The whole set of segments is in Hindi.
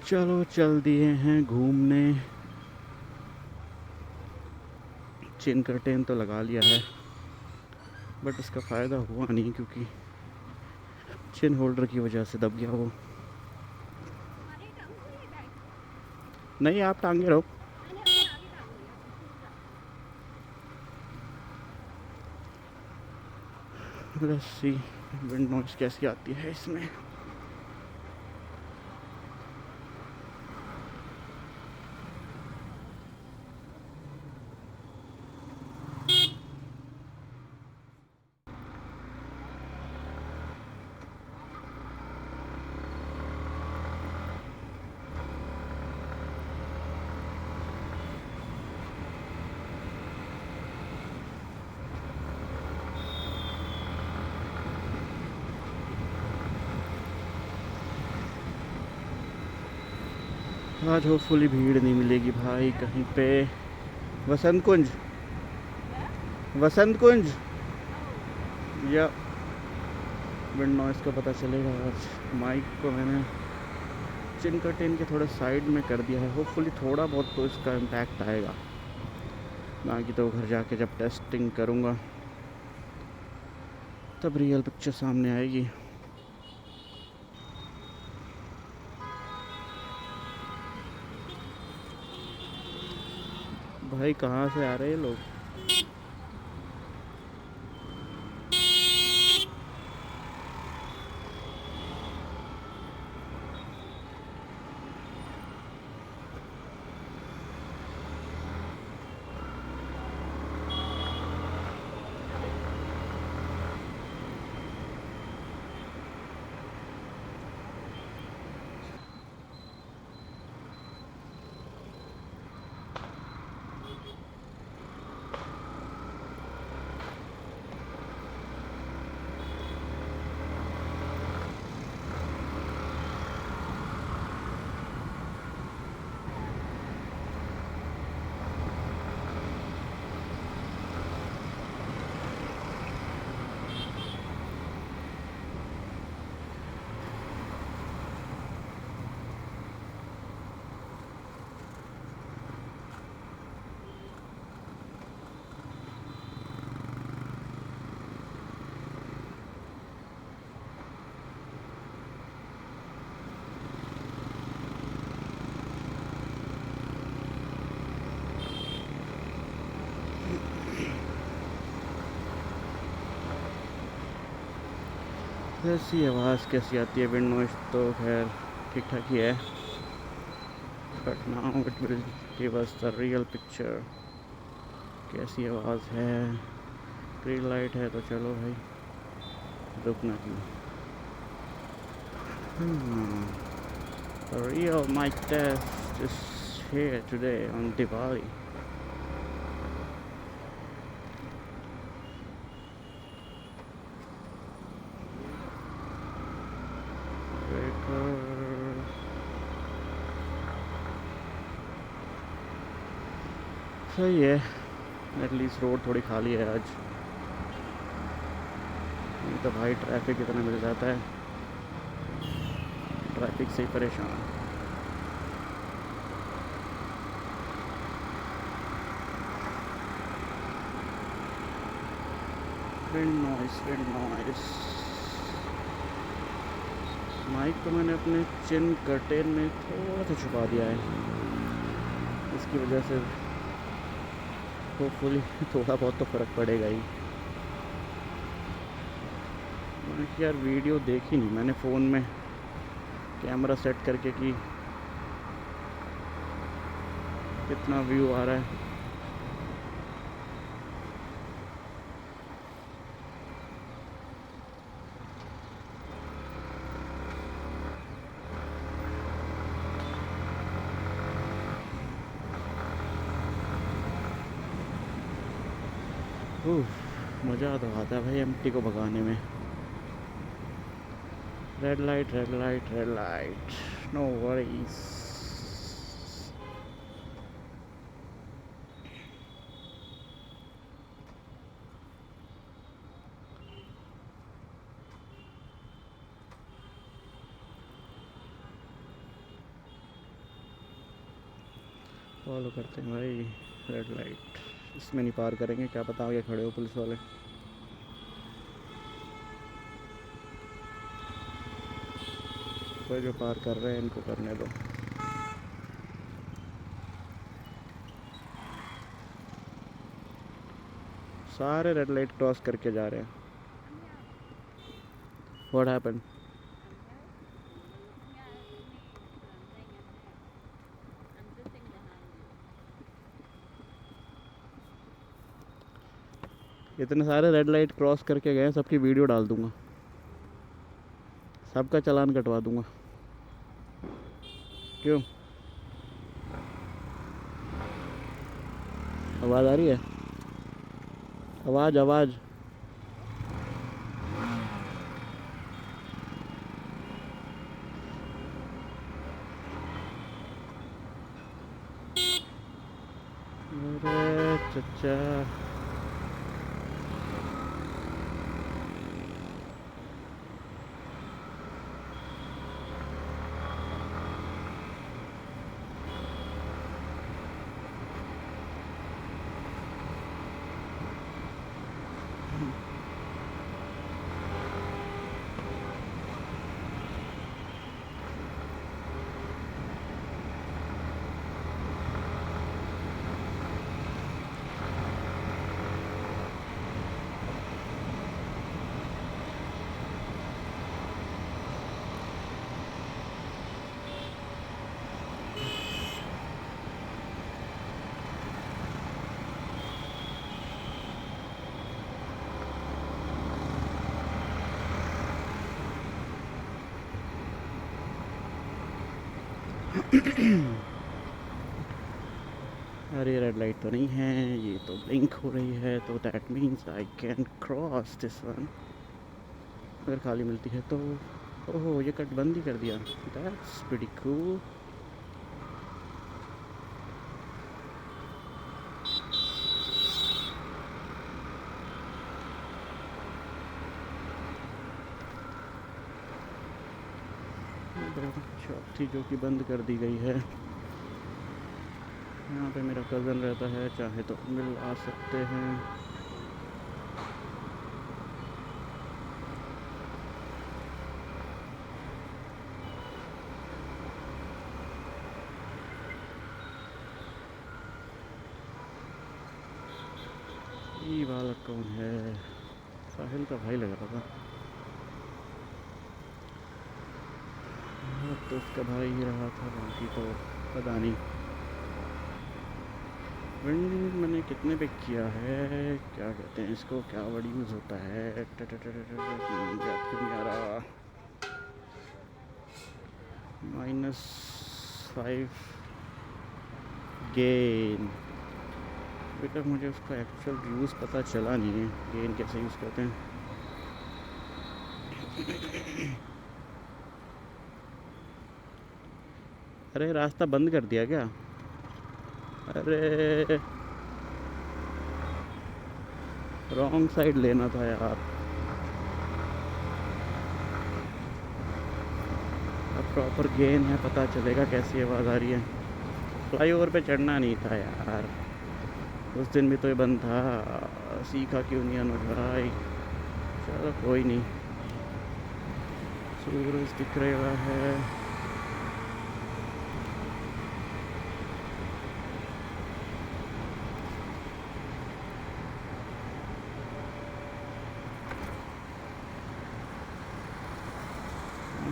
चलो चल दिए हैं घूमने। चेन कर्टेन तो लगा लिया है बट उसका फ़ायदा हुआ नहीं क्योंकि चेन होल्डर की वजह से दब गया वो। नहीं आप टांगे रहो। लेट्स सी विंड नॉइस कैसी आती है इसमें। आज होपफुली भीड़ नहीं मिलेगी भाई कहीं पे। वसंत कुंज, वसंत कुंज या विंड नॉइस का पता चलेगा आज। माइक को मैंने चिन कर्टेन के थोड़ा साइड में कर दिया है, होपफुली थोड़ा बहुत तो इसका इम्पैक्ट आएगा। बाकी तो घर जाके जब टेस्टिंग करूँगा तब रियल पिक्चर सामने आएगी। भाई कहाँ से आ रहे हैं लोग? ऐसी आवाज़ कैसी आती है? विंड नॉइस तो खैर ठीक ठाक ही है but now it will give us the real picture. कैसी आवाज़ है? ग्रीन लाइट है तो चलो भाई रुकना क्यों। The real mic test is here today on Diwali. सही है, एटलीस्ट रोड थोड़ी खाली है आज। नहीं तो भाई ट्रैफिक इतना मिल जाता है, ट्रैफिक से ही परेशान। Wind noise, wind noise. Mic को मैंने अपने चिन कर्टेन में थोड़ा सा छुपा दिया है, इसकी वजह से होपफुली थोड़ा बहुत तो फ़र्क पड़ेगा ही। मैंने यार वीडियो देखी नहीं मैंने फ़ोन में कैमरा सेट करके कि कितना व्यू आ रहा है। मज़ा तो आता है भाई एम्प्टी को भगाने में। Red light, red light, red light, no worries. Follow करते हैं भाई। रेड लाइट इसमें नहीं पार करेंगे, क्या पता आगे खड़े हो पुलिस वाले। कोई जो पार कर रहे हैं इनको करने दो। सारे रेड लाइट क्रॉस करके जा रहे हैं। What happened? इतने सारे रेड लाइट क्रॉस करके गए, सबकी वीडियो डाल दूंगा, सबका चालान कटवा दूंगा। क्यों? आवाज़ आ रही है? आवाज़ आवाज़। अरे चचा, अरे रेड लाइट तो नहीं है, ये तो ब्लिंक हो रही है, तो that means I can cross this one अगर खाली मिलती है तो। ओहो, ये कट बंद ही कर दिया। That's pretty cool. चौथी जो कि बंद कर दी गई है। यहाँ पे मेरा कज़न रहता है, चाहे तो मिल आ सकते हैं। ये वाला कौन है? साहिल का भाई लग रहा था। तो उसका भाई ही रहा था, बाकी तो पता नहीं। विंड मैंने कितने पे किया है, क्या कहते हैं इसको, क्या वर्ड यूज़ होता है? याद क्यों नहीं आ रहा। -5 गेन। अभी तक मुझे उसका एक्चुअल यूज़ पता चला नहीं है, गेन कैसे यूज़ करते हैं। अरे रास्ता बंद कर दिया क्या? अरे रॉन्ग साइड लेना था यार। अब प्रॉपर गेन है, पता चलेगा कैसी आवाज़ आ रही है। फ्लाईओवर पे चढ़ना नहीं था यार, उस दिन भी तो ये बंद था, सीखा क्यों नहीं अनुज भाई। चलो कोई नहीं, सूरज दिख रहा है।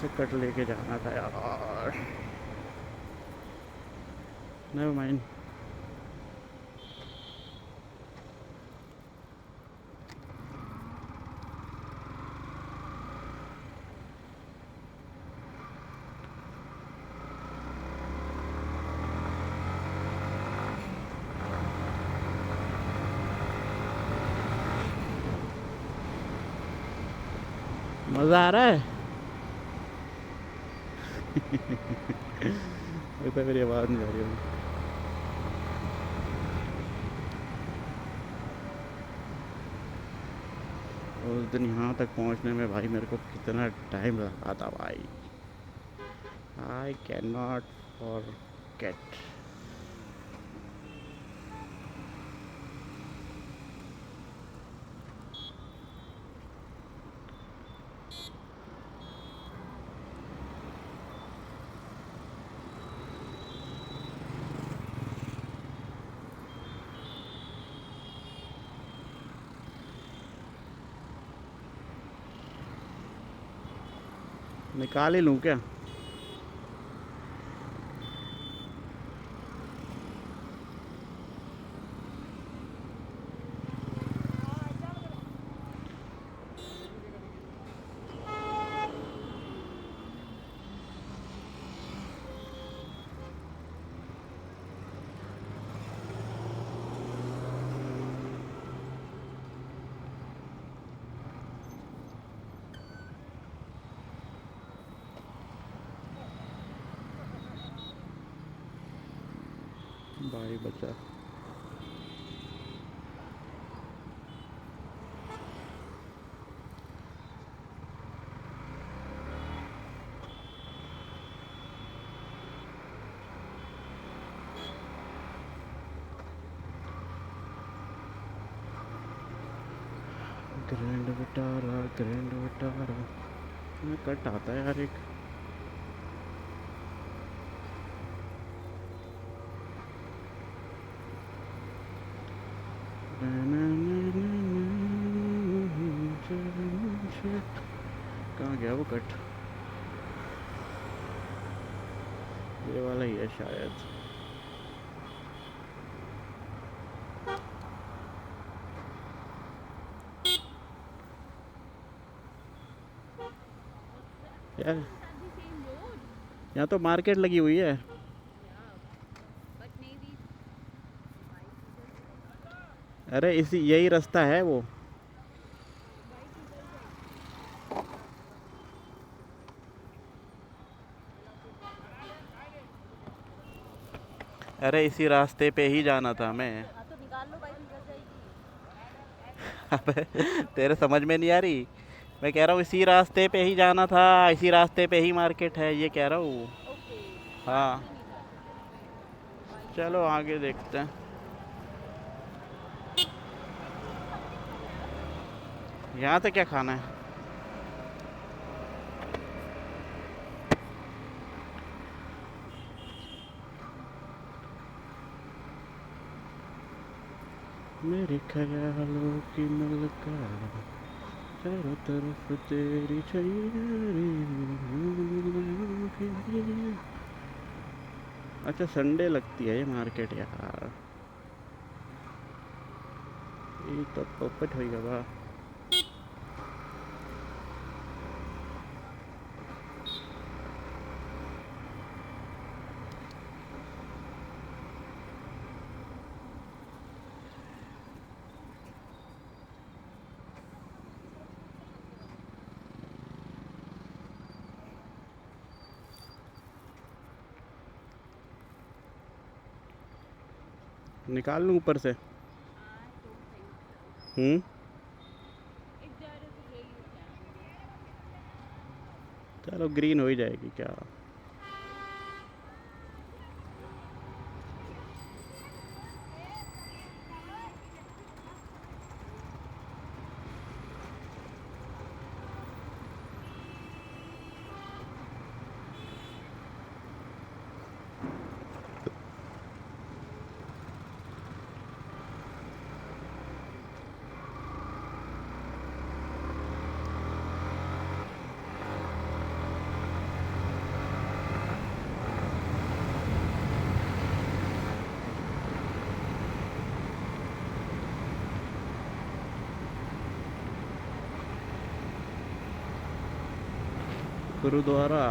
से कट लेके जाना था यार। Never mind. मज़ा आ रहा है। एक बार मेरी आवाज़ नहीं आ रही है। उस दिन यहाँ तक पहुँचने में भाई मेरे को कितना टाइम लगा था भाई, आई कैन नॉट फॉरगेट। निकाल ही लूँ क्या? भाई बचा। ग्रैंड विटारा, ग्रैंड विटारा में कट आता है यार एक। कहाँ गया वो कट? ये वाला ही है शायद। यार यहाँ तो मार्केट लगी हुई है। अरे इसी यही रास्ता है वो। अरे इसी रास्ते पे ही जाना था हमें। तो निकाल लो, बाइक निकल जाएगी। अबे तेरे समझ में नहीं आ रही? मैं कह रहा हूँ इसी रास्ते पे ही जाना था, इसी रास्ते पे ही मार्केट है, ये कह रहा हूँ। ओके। हाँ में नहीं था। चलो आगे देखते हैं। यहाँ से क्या खाना है? मेरे ख्यालों की मलका चारों तरफ तेरी छैया। अच्छा संडे लगती है ये मार्केट यार। ये तो पप्पट होएगा वाह। निकाल लूँ ऊपर से? हम्म। चलो ग्रीन हो ही जाएगी क्या। गुरुद्वारा।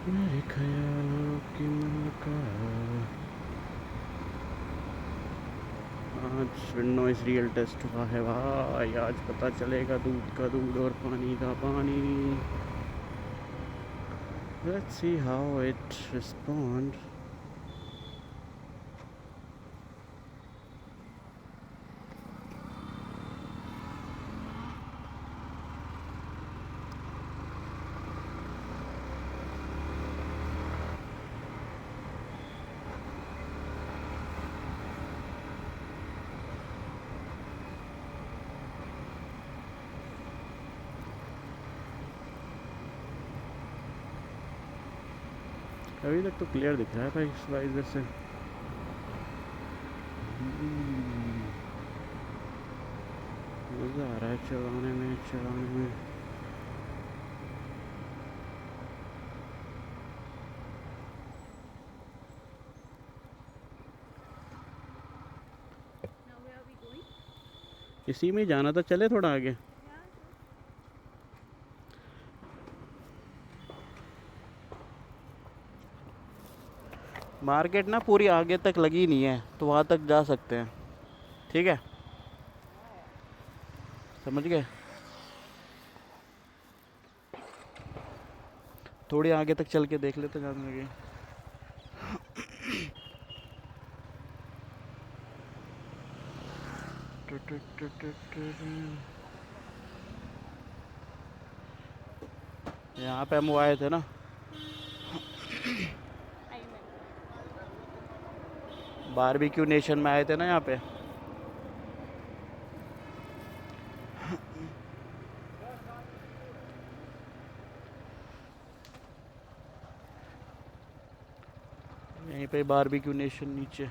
मेरे ख्यालों की मलका। आज नॉइस रियल टेस्ट हुआ है भाई। आज पता चलेगा दूध का दूध और पानी का पानी। Let's see how it respond. अभी तक तो क्लियर दिख रहा है भाई इस वाइजर से। मज़ा आ रहा है चलाने में। Now where are we going? इसी में ही जाना था, चले थोड़ा आगे। Yeah, sure. मार्केट ना पूरी आगे तक लगी नहीं है, तो वहाँ तक जा सकते हैं, ठीक है, समझ गए। थोड़ी आगे तक चल के देख लेते जाने लगे। यहाँ पे हम वो आए थे ना, I remember. बारबेक्यू नेशन में आए थे ना यहाँ पे। यहीं पे बारबेक्यू नेशन नीचे।